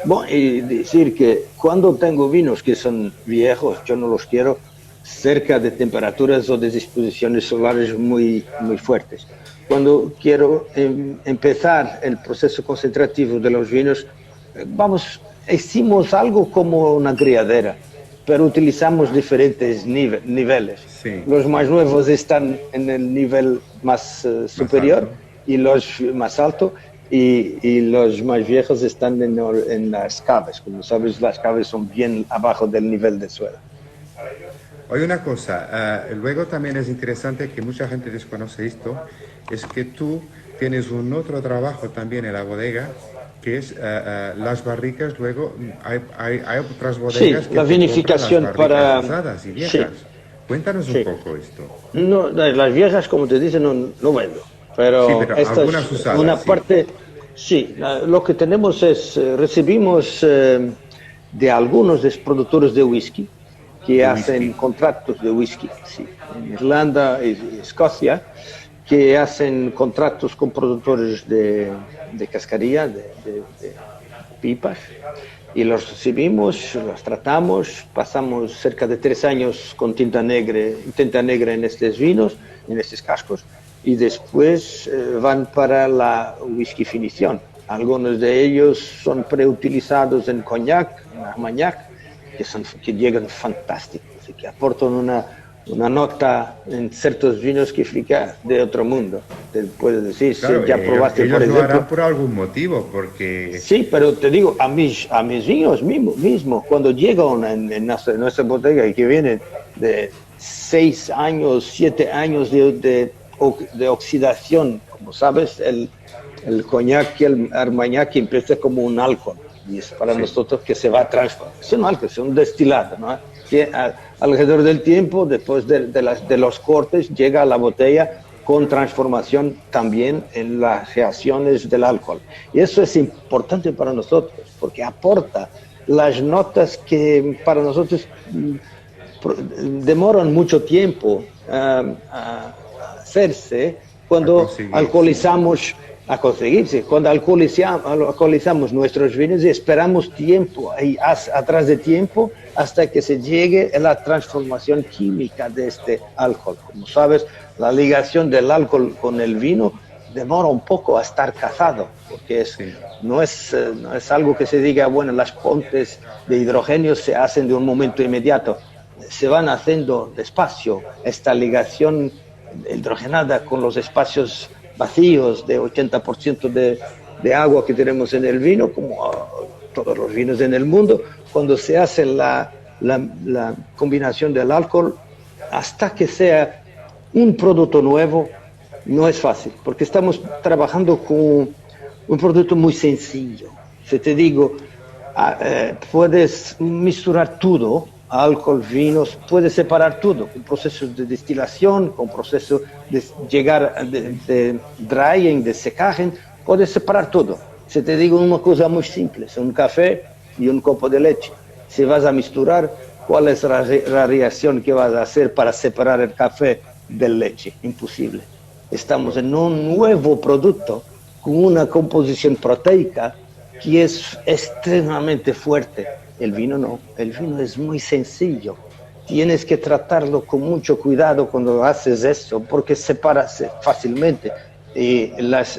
Bueno, y decir que cuando tengo vinos que son viejos, yo no los quiero cerca de temperaturas o de disposiciones solares muy fuertes. Cuando quiero empezar el proceso concentrativo de los vinos, hicimos algo como una criadera, pero utilizamos diferentes niveles. Sí. Los más nuevos están en el nivel más superior y los más altos. Y los más viejos están en las caves. Como sabes, las caves son bien abajo del nivel del suelo. Oye, una cosa, luego también es interesante que mucha gente desconoce esto, es que tú tienes un otro trabajo también en la bodega, que es las barricas. Luego hay otras bodegas que la vinificación para usadas y viejas. Sí. Cuéntanos un poco esto. No, las viejas, como te dicen, no vendo. Pero esta es usadas, una parte, lo que tenemos es, recibimos de algunos productores de whisky que hacen contratos de whisky, en Irlanda y Escocia, que hacen contratos con productores de cascarilla, de pipas, y los recibimos, los tratamos, pasamos cerca de 3 años con tinta negra en estos vinos, en estos cascos, y después van para la whisky finición. Algunos de ellos son preutilizados en coñac, en armagnac, que llegan fantásticos y que aportan una nota en ciertos vinos que fica de otro mundo. Te puedo decir, Claro, si ya probaste, ellos por lo ejemplo. harán por algún motivo, porque... Sí, pero te digo, a mis vinos mismo, cuando llegan en nuestra bodega y que vienen de 6 años, 7 años de oxidación, como sabes, el coñac y el armagnac empieza como un alcohol, y es para nosotros que se va a transformar. Es un alcohol, es un destilado, ¿no? Que alrededor del tiempo, después de los cortes, llega a la botella con transformación también en las reacciones del alcohol. Y eso es importante para nosotros, porque aporta las notas que para nosotros demoran mucho tiempo a hacerse cuando alcoholizamos, a conseguirse, cuando alcoholizamos nuestros vinos y esperamos tiempo, atrás de tiempo, hasta que se llegue a la transformación química de este alcohol. Como sabes, la ligación del alcohol con el vino demora un poco a estar casado, porque no es algo que se diga, bueno, las pontes de hidrogenio se hacen de un momento inmediato, se van haciendo despacio. Esta ligación hidrogenada con los espacios vacíos de 80% de agua que tenemos en el vino, como todos los vinos en el mundo, cuando se hace la combinación del alcohol, hasta que sea un producto nuevo, no es fácil, porque estamos trabajando con un producto muy sencillo. Si te digo, puedes misturar todo, alcohol, vinos, puedes separar todo, con procesos de destilación, con procesos de llegar de drying, de secaje, puedes separar todo. Si te digo una cosa muy simple, es un café y un copo de leche. Si vas a misturar, ¿cuál es la reacción que vas a hacer para separar el café de leche? Imposible. Estamos en un nuevo producto con una composición proteica que es extremadamente fuerte. El vino no, el vino es muy sencillo. Tienes que tratarlo con mucho cuidado cuando haces eso, porque separa fácilmente.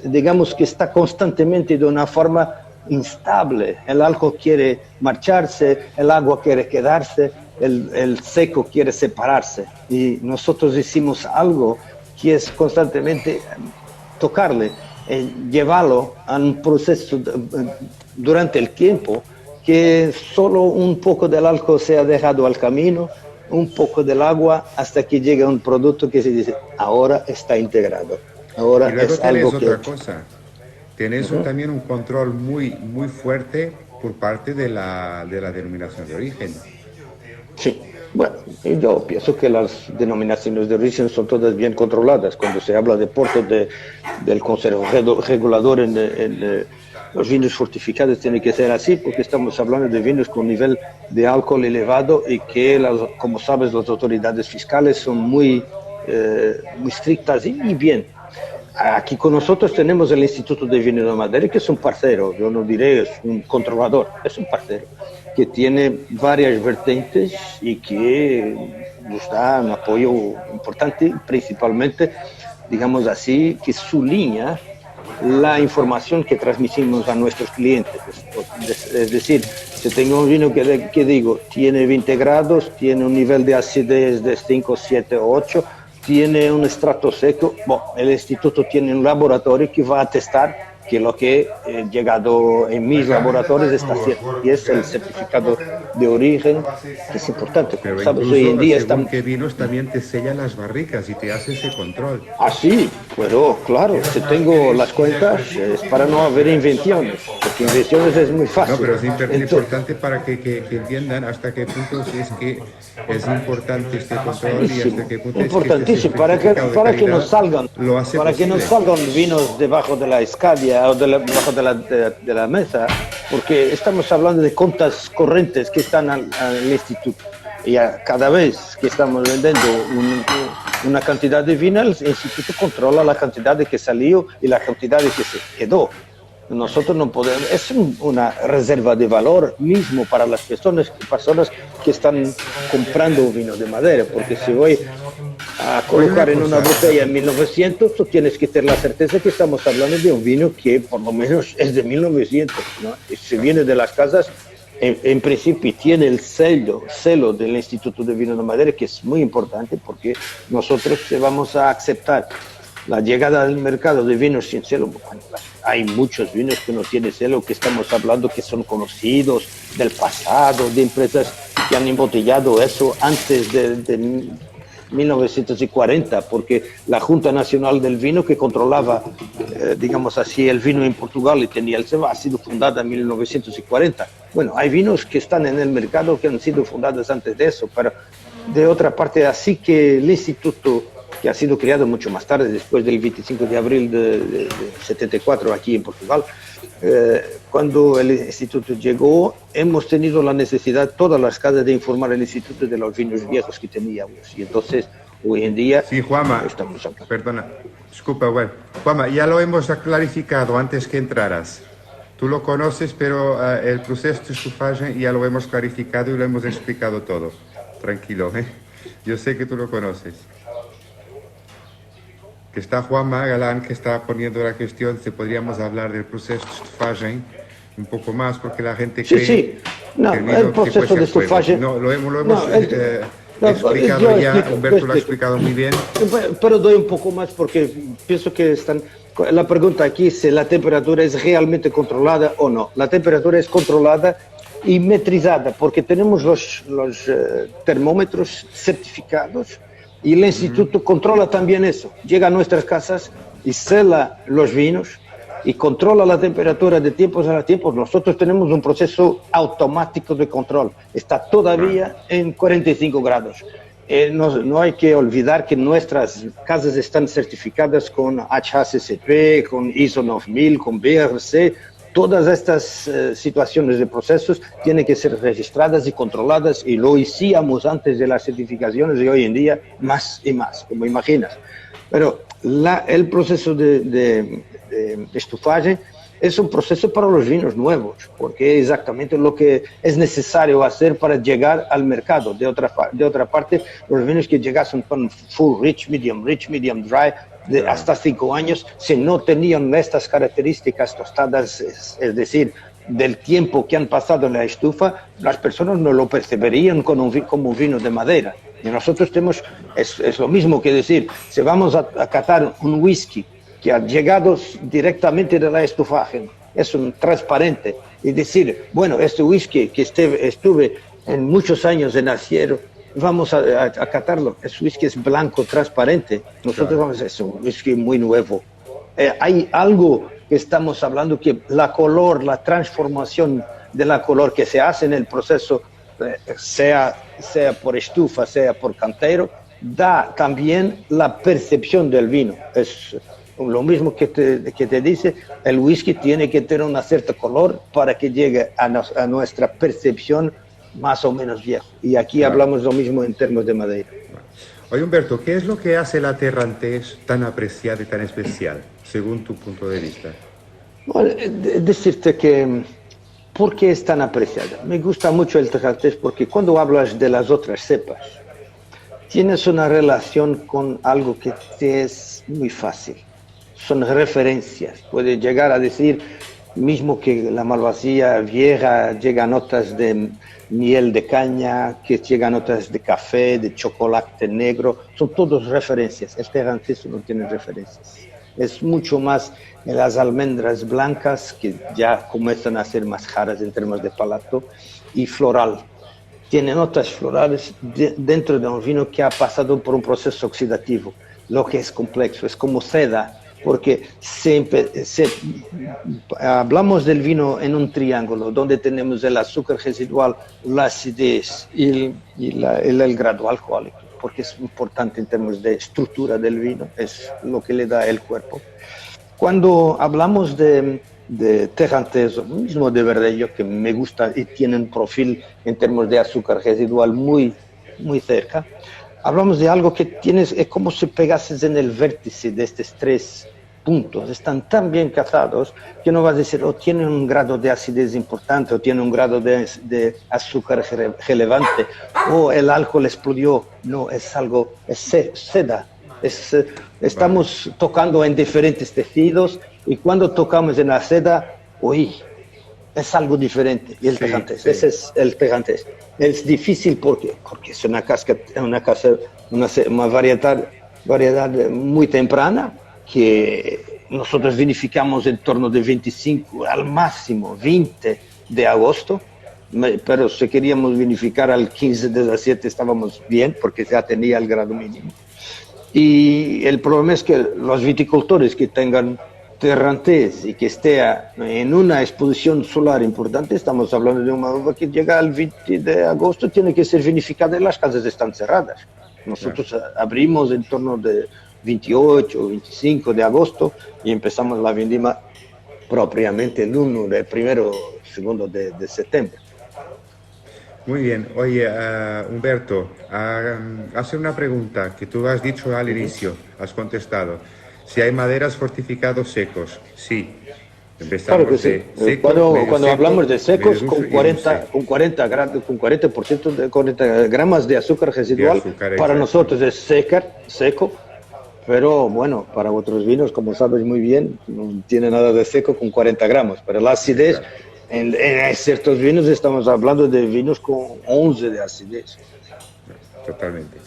Digamos que está constantemente de una forma instable. El alcohol quiere marcharse, el agua quiere quedarse, el seco quiere separarse. Y nosotros hicimos algo que es constantemente tocarle, llevarlo a un proceso durante el tiempo, que solo un poco del alcohol se ha dejado al camino, un poco del agua, hasta que llega un producto que se dice, ahora está integrado. Ahora y luego es algo otra cosa, tienes también un control muy, muy fuerte por parte de la denominación de origen. Sí, bueno, yo pienso que las denominaciones de origen son todas bien controladas. Cuando se habla de porte del Consejo Regulador en los vinos fortificados tiene que ser así, porque estamos hablando de vinos con nivel de alcohol elevado y que, como sabes, las autoridades fiscales son muy estrictas y bien. Aquí con nosotros tenemos el Instituto de Vino de Madera, que es un parcero, yo no diré es un controlador, es un parcero, que tiene varias vertientes y que nos da un apoyo importante, principalmente, digamos así, que su línea la información que transmitimos a nuestros clientes. Es decir, si tengo un vino que digo, tiene 20 grados, tiene un nivel de acidez de 5, 7 o 8, tiene un estrato seco, el instituto tiene un laboratorio que va a testar que lo que he llegado en mis laboratorios está cierto, y es el certificado de origen, que es importante. Pero ¿Sabes? incluso, Hoy en día según estamos... qué vinos también te sellan las barricas y te hace ese control. Ah, sí, pero claro, si tengo las cuentas es para no haber invenciones, porque invenciones es muy fácil. No, pero es importante para que entiendan hasta qué punto si es que es importante este control y hasta qué punto importantísimo, es que para que nos salgan, que nos salgan vinos debajo de la escalia o debajo de la mesa, porque estamos hablando de cuentas corrientes que están al instituto. Y cada vez que estamos vendiendo una cantidad de vino, el instituto controla la cantidad de que salió y la cantidad de que se quedó. nosotros no podemos, es una reserva de valor mismo para las personas que están comprando vino de madera, porque si voy a colocar en una botella en 1900, tú tienes que tener la certeza que estamos hablando de un vino que por lo menos es de 1900, ¿no? Si viene de las casas, en principio tiene el celo del Instituto de Vino de Madera, que es muy importante porque nosotros vamos a aceptar la llegada al mercado de vinos sin celo. Bueno, hay muchos vinos que no tienen celo, que estamos hablando que son conocidos del pasado, de empresas que han embotellado eso antes de 1940, porque la Junta Nacional del Vino, que controlaba, digamos así, el vino en Portugal y tenía el ceba, ha sido fundada en 1940. Bueno, hay vinos que están en el mercado que han sido fundados antes de eso, pero de otra parte, así que el instituto, que ha sido creado mucho más tarde, después del 25 de abril de 74 aquí en Portugal, cuando el instituto llegó, hemos tenido la necesidad, todas las casas, de informar al instituto de los vinos viejos que teníamos. Y entonces, hoy en día... Sí, Juanma, perdona, disculpa, bueno. Juanma, ya lo hemos clarificado antes que entraras. Tú lo conoces, pero el proceso de estufaje ya lo hemos clarificado y lo hemos explicado todo. Tranquilo, ¿eh? Yo sé que tú lo conoces. Que está Juanma Galán, que está poniendo la cuestión si podríamos hablar del proceso de estufaje un poco más, porque la gente cree sí. No, que el vino el proceso de estufaje... No, lo hemos explicado ya, Humberto lo ha explicado muy bien. Pero doy un poco más porque pienso que la pregunta aquí es si la temperatura es realmente controlada o no. La temperatura es controlada y metrizada, porque tenemos los termómetros certificados, y el instituto controla también eso. Llega a nuestras casas y cela los vinos y controla la temperatura de tiempos a tiempos. Nosotros tenemos un proceso automático de control. Está todavía en 45 grados. No hay que olvidar que nuestras casas están certificadas con HACCP, con ISO 9000, con BRC. Todas estas situaciones de procesos tienen que ser registradas y controladas, y lo hacíamos antes de las certificaciones y hoy en día más y más, como imaginas. Pero el proceso de estufaje es un proceso para los vinos nuevos, porque es exactamente lo que es necesario hacer para llegar al mercado. De otra parte, los vinos que llegasen con full rich, medium dry, hasta 5 años, si no tenían estas características tostadas, es decir, del tiempo que han pasado en la estufa, las personas no lo percibirían como un vino de madera. Y nosotros es lo mismo que decir, si vamos a catar un whisky que ha llegado directamente de la estufaje, es un transparente, y decir, bueno, este whisky que estuve en muchos años en acero, vamos a catarlo, es whisky es blanco, transparente, nosotros vamos a es un whisky muy nuevo. Hay algo que estamos hablando, que la transformación de la color que se hace en el proceso, sea por estufa, sea por cantero, da también la percepción del vino. Es lo mismo que te dice, el whisky tiene que tener una cierta color para que llegue a nuestra percepción más o menos viejo. Y aquí hablamos lo mismo en términos de madera. Oye, Humberto, ¿qué es lo que hace la Terrantés tan apreciada y tan especial, según tu punto de vista? Bueno, decirte que, ¿por qué es tan apreciada? Me gusta mucho el Terrantés porque cuando hablas de las otras cepas, tienes una relación con algo que te es muy fácil. Son referencias. Puedes llegar a decir, mismo que la Malvasía vieja llega a notas de miel de caña, que llega a notas de café, de chocolate negro, son todas referencias. El Terrantés no tiene referencias. Es mucho más en las almendras blancas, que ya comienzan a ser más raras en términos de palato, y floral. Tiene notas florales dentro de un vino que ha pasado por un proceso oxidativo, lo que es complejo, es como seda, porque hablamos del vino en un triángulo, donde tenemos el azúcar residual, la acidez y el grado alcohólico, porque es importante en términos de estructura del vino, es lo que le da el cuerpo. Cuando hablamos de Terrantés, mismo de Verdelho, que me gusta y tiene un perfil en términos de azúcar residual muy, muy cerca, hablamos de algo que es como si pegases en el vértice de estos tres puntos, están tan bien cazados que no vas a decir, o tiene un grado de acidez importante, o tiene un grado de azúcar relevante, o el alcohol explodió. No, es algo, es seda. Estamos tocando en diferentes tejidos y cuando tocamos en la seda, uy, es algo diferente. Y el Tejantes, ese es el Tejantes. Es difícil porque es una variedad muy temprana que nosotros vinificamos en torno de 25, al máximo 20 de agosto, pero si queríamos vinificar al 15 de 17 estábamos bien porque ya tenía el grado mínimo. Y el problema es que los viticultores que tengan Terrantés y que esté en una exposición solar importante, estamos hablando de una uva que llega al 20 de agosto, tiene que ser vinificada y las casas están cerradas. Nosotros abrimos en torno de 28 o 25 de agosto y empezamos la vendima propiamente el 1, el primero, segundo de septiembre. Muy bien. Oye, Humberto, hacer una pregunta que tú has dicho al inicio, has contestado. Si hay maderas fortificados secos, sí. Empezamos claro que sí. Seco, cuando seco, hablamos de secos, con dulce 40 gramos de azúcar residual, azúcar, para exacto. nosotros es seco, pero bueno, para otros vinos, como sabes muy bien, no tiene nada de seco con 40 gramos, pero la acidez, Claro. en ciertos vinos estamos hablando de vinos con 11 de acidez. Totalmente.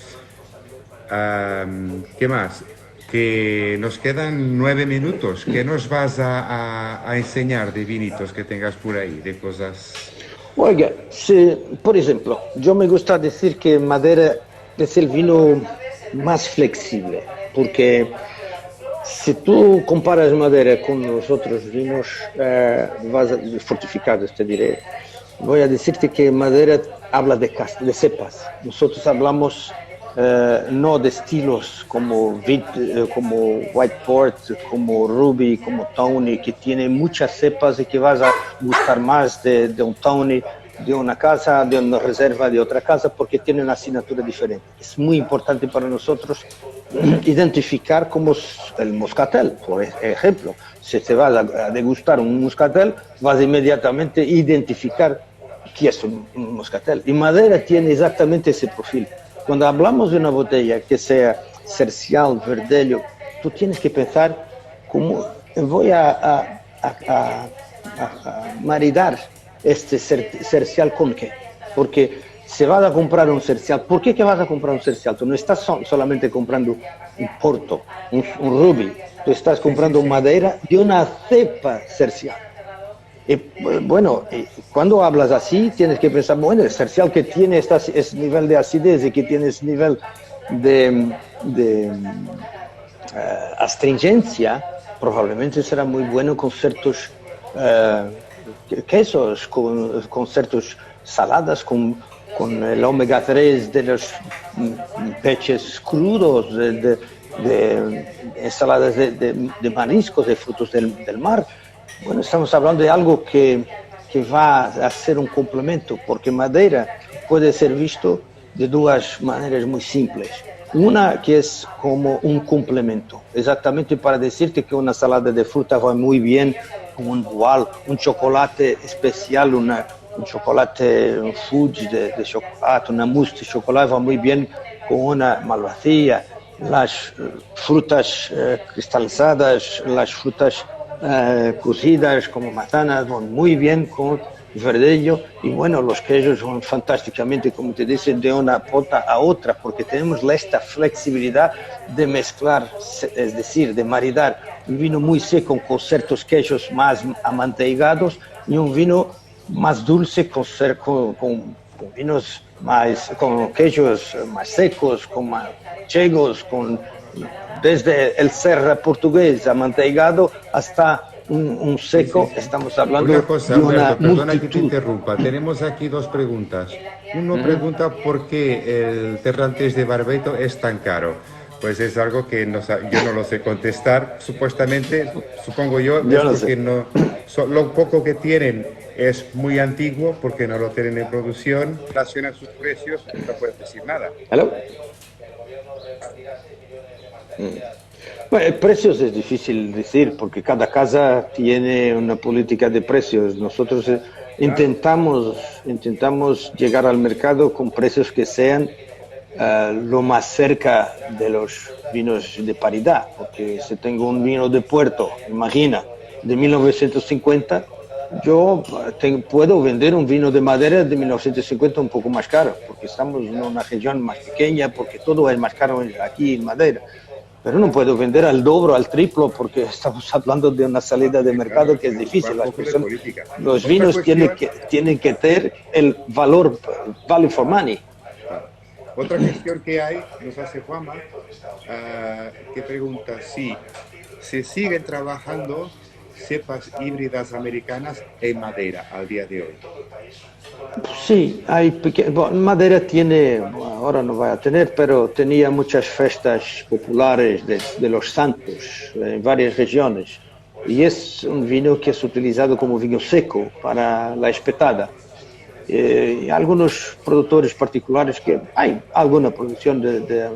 ¿Qué más? Que nos quedan 9 minutos. ¿Qué nos vas a enseñar de vinitos que tengas por ahí, de cosas? Oiga, por ejemplo, yo me gusta decir que Madera es el vino más flexible, porque si tú comparas Madera con los otros vinos fortificados, te diré, voy a decirte que Madera habla de cepas. Nosotros hablamos no de estilos como White Port, como Ruby, como Tawny, que tiene muchas cepas y que vas a gustar más de un Tawny de una casa, de una reserva de otra casa, porque tiene una asignatura diferente. Es muy importante para nosotros identificar como el moscatel, por ejemplo. Si te vas a degustar un moscatel, vas a inmediatamente identificar qué es un moscatel. Y Madera tiene exactamente ese perfil. Cuando hablamos de una botella que sea Cercial, Verdelho, tú tienes que pensar cómo voy a maridar este Cercial con qué. Porque si vas a comprar un Cercial, ¿por qué que vas a comprar un Cercial? Tú no estás solamente comprando un Porto, un Ruby, tú estás comprando Madera de una cepa Cercial. Y, bueno, cuando hablas así, tienes que pensar, bueno, el Cercial que tiene ese nivel de acidez y que tiene ese nivel de astringencia, probablemente será muy bueno con ciertos quesos, con ciertas saladas, con el omega 3 de los peces crudos, de ensaladas de mariscos, de frutos del mar. Bueno, estamos hablando de algo que va a ser un complemento, porque Madera puede ser visto de dos maneras muy simples. Una que es como un complemento, exactamente para decirte que una salada de fruta va muy bien con un boal, un chocolate especial, un chocolate, un fudge de chocolate, una mousse de chocolate va muy bien con una malvasía. Las frutas cristalizadas, las frutas cocidas como manzanas van muy bien con Verdelho, y bueno, los queijos son fantásticamente, como te dice, de una pota a otra, porque tenemos esta flexibilidad de mezclar, es decir, de maridar un vino muy seco con ciertos queijos más amanteigados y un vino más dulce con vinos más, con queijos más secos, con manchegos, desde el serra portugués amanteigado hasta un seco. Sí. Estamos hablando una cosa, de una Alberto, perdona multitud. que te interrumpa. Tenemos aquí dos preguntas. Uno pregunta por qué el Terrantés de Barbeito es tan caro. Pues es algo que yo no lo sé contestar. Supuestamente, supongo yo es porque lo poco que tienen es muy antiguo, porque no lo tienen en producción. En relación a sus precios, no puedes decir nada. ¿Aló? Bueno, precios es difícil decir porque cada casa tiene una política de precios. Nosotros intentamos llegar al mercado con precios que sean lo más cerca de los vinos de paridad, porque si tengo un vino de Puerto, imagina, de 1950, yo puedo vender un vino de madera de 1950 un poco más caro, porque estamos en una región más pequeña, porque todo es más caro aquí en madera. Pero no puedo vender al doble, al triplo, porque estamos hablando de una salida de mercado que es difícil. Los vinos tienen que tener el value for money. Otra cuestión que hay, nos hace Juanma, que pregunta si se siguen trabajando cepas híbridas americanas en madera al día de hoy. Sí, madera tiene, ahora no va a tener, pero tenía muchas fiestas populares de los santos en varias regiones. Y es un vino que es utilizado como vino seco para la espetada. Algunos productores particulares que hay alguna producción de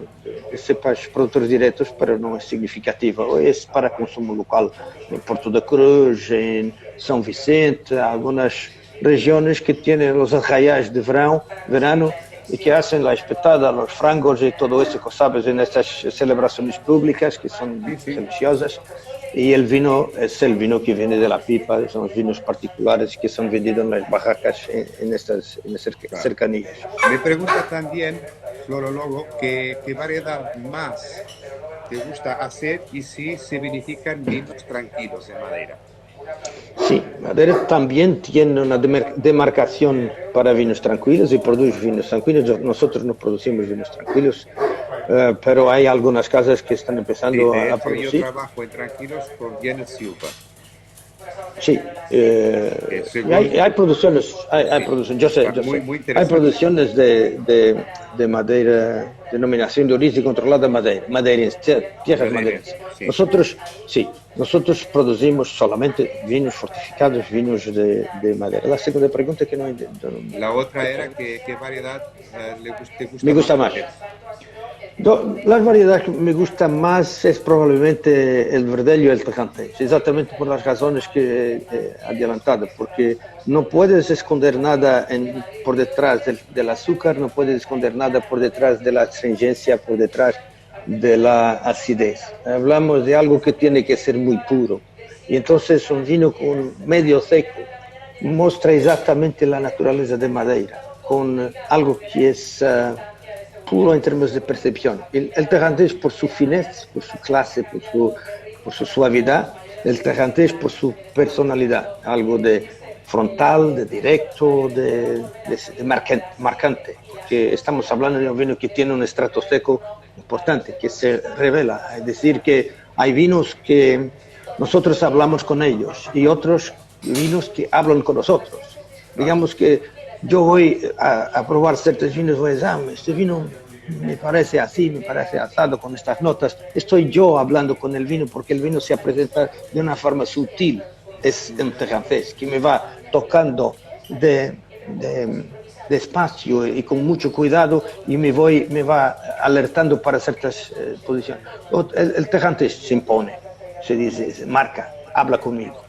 cepas productores directos, pero no es significativa. Es para consumo local en Porto da Cruz, en São Vicente, algunas regiones que tienen los arraiais de verano y que hacen la espetada, los frangos y todo eso que sabes en estas celebraciones públicas que son deliciosas. Y el vino es el vino que viene de la pipa, son los vinos particulares que son vendidos en las barracas en estas cercanías. Me pregunta también, Florólogo, ¿qué variedad más te gusta hacer y si se vinifican vinos tranquilos de madera? Sí, Madera también tiene una demarcación para vinos tranquilos y produce vinos tranquilos. Nosotros no producimos vinos tranquilos, pero hay algunas casas que están empezando a producir. Yo trabajo en tranquilos con Jenner Silva. Sí, hay producciones, yo sé, hay producciones de madera, denominación de origen controlada madeirense, tierras madeirenses. Sí. Nosotros producimos solamente vinos fortificados, vinos de madera. La segunda pregunta que no hay. La otra era ¿qué variedad te gusta me gusta más? Las variedades que me gustan más es probablemente el verdelho y el Tejantés, exactamente por las razones que he adelantado, porque no puedes esconder nada por detrás del azúcar, no puedes esconder nada por detrás de la astringencia, por detrás de la acidez. Hablamos de algo que tiene que ser muy puro, y entonces un vino con medio seco muestra exactamente la naturaleza de Madeira, con algo que es puro en términos de percepción. El Tejantés por su finesse, por su clase, por su suavidad, el Tejantés por su personalidad, algo de frontal, de directo, de marcante, porque estamos hablando de un vino que tiene un estrato seco importante, que se revela, es decir, que hay vinos que nosotros hablamos con ellos y otros vinos que hablan con nosotros. Digamos que yo voy a probar ciertos vinos, voy a decir, este vino me parece así, me parece asado con estas notas. Estoy yo hablando con el vino porque el vino se presenta de una forma sutil. Es un Tejantés que me va tocando despacio y con mucho cuidado y me va alertando para ciertas posiciones. El Tejantés se impone, se dice, se marca, habla conmigo.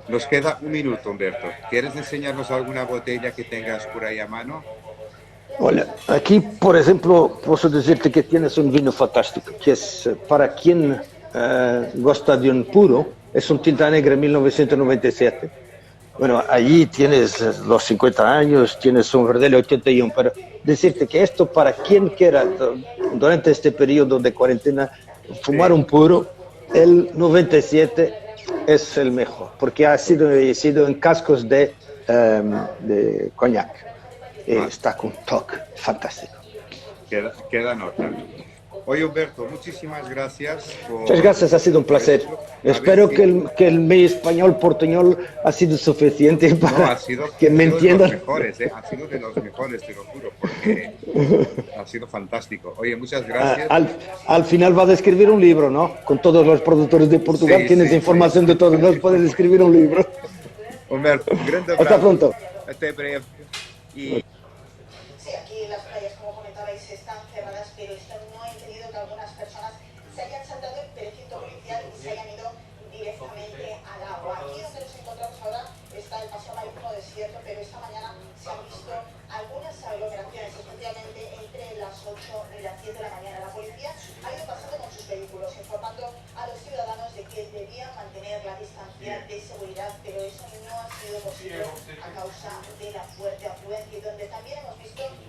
Nos queda un minuto, Humberto. ¿Quieres enseñarnos alguna botella que tengas por ahí a mano? Hola, aquí, por ejemplo, puedo decirte que tienes un vino fantástico, que es para quien gusta de un puro, es un Tinta Negra 1997. Bueno, allí tienes los 50 años, tienes un Verdelho 81, pero decirte que esto para quien quiera, durante este periodo de cuarentena, fumar un puro, el 97 es el mejor, porque ha sido en cascos de coñac. Está con toque fantástico. Queda nota. Oye, Humberto, muchísimas gracias. Muchas gracias, ha sido un placer. Espero que mi español portuñol ha sido suficiente para que me entiendan. Ha sido de los mejores, te lo juro, porque ha sido fantástico. Oye, muchas gracias. Al final vas a escribir un libro, ¿no? Con todos los productores de Portugal, tienes información de todos, nos puedes escribir un libro. Humberto, un gran abrazo. Hasta pronto. Hasta breve. Y... Sí, aquí las playas, como comentabais, están cerradas, pero esto no ha impedido que algunas personas se se hayan saltado el precinto policial y se hayan ido directamente al agua. Aquí donde nos encontramos ahora está el Paseo Marítimo Desierto, pero esta mañana se han